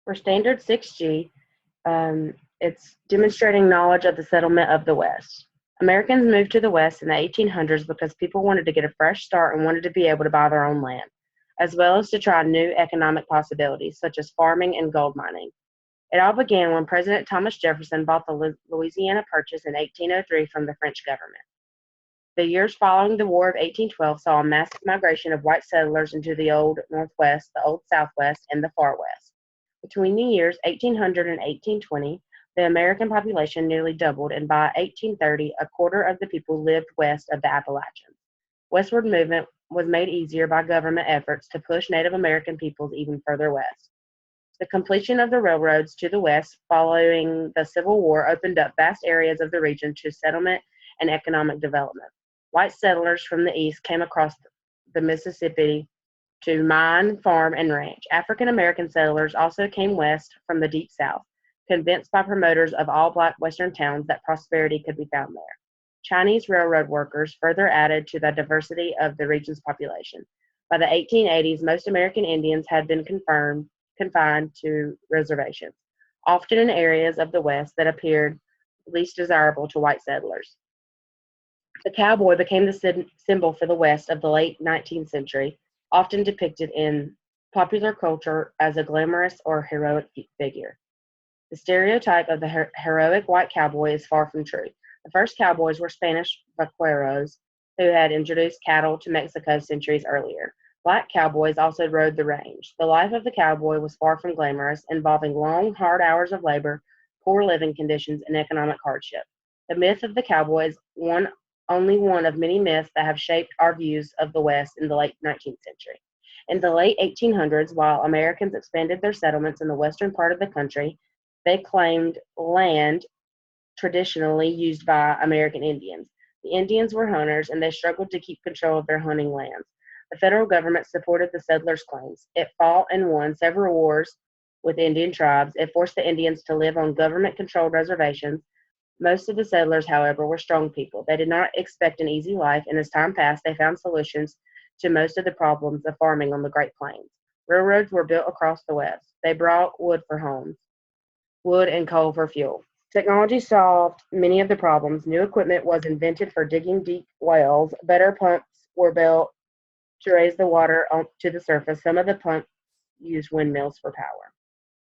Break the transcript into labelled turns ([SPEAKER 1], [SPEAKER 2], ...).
[SPEAKER 1] For Standard 6G, it's demonstrating knowledge of the settlement of the West. Americans moved to the West in the 1800s because people wanted to get a fresh start and wanted to be able to buy their own land, as well as to try new economic possibilities such as farming and gold mining. It all began when President Thomas Jefferson bought the Louisiana Purchase in 1803 from the French government. The years following the War of 1812 saw a massive migration of white settlers into the Old Northwest, the Old Southwest, and the Far West. Between the years 1800 and 1820, the American population nearly doubled, and by 1830, a quarter of the people lived west of the Appalachians. Westward movement was made easier by government efforts to push Native American peoples even further west. The completion of the railroads to the west following the Civil War opened up vast areas of the region to settlement and economic development. White settlers from the east came across the Mississippi to mine, farm, and ranch. African American settlers also came west from the deep south, convinced by promoters of all black western towns that prosperity could be found there. Chinese railroad workers further added to the diversity of the region's population. By the 1880s, most American Indians had been confined to reservations, often in areas of the West that appeared least desirable to white settlers. The cowboy became the symbol for the West of the late 19th century, often depicted in popular culture as a glamorous or heroic figure. The stereotype of the heroic white cowboy is far from true. The first cowboys were Spanish vaqueros who had introduced cattle to Mexico centuries earlier. Black cowboys also rode the range. The life of the cowboy was far from glamorous, involving long, hard hours of labor, poor living conditions, and economic hardship. The myth of the cowboy is only one of many myths that have shaped our views of the West in the late 19th century. In the late 1800s, while Americans expanded their settlements in the western part of the country, they claimed land traditionally used by American Indians. The Indians were hunters, and they struggled to keep control of their hunting lands. The federal government supported the settlers' claims. It fought and won several wars with Indian tribes. It forced the Indians to live on government-controlled reservations. Most of the settlers, however, were strong people. They did not expect an easy life, and as time passed, they found solutions to most of the problems of farming on the Great Plains. Railroads were built across the West. They brought wood for homes, wood and coal for fuel. Technology solved many of the problems. New equipment was invented for digging deep wells. Better pumps were built to raise the water to the surface. Some of the pumps used windmills for power.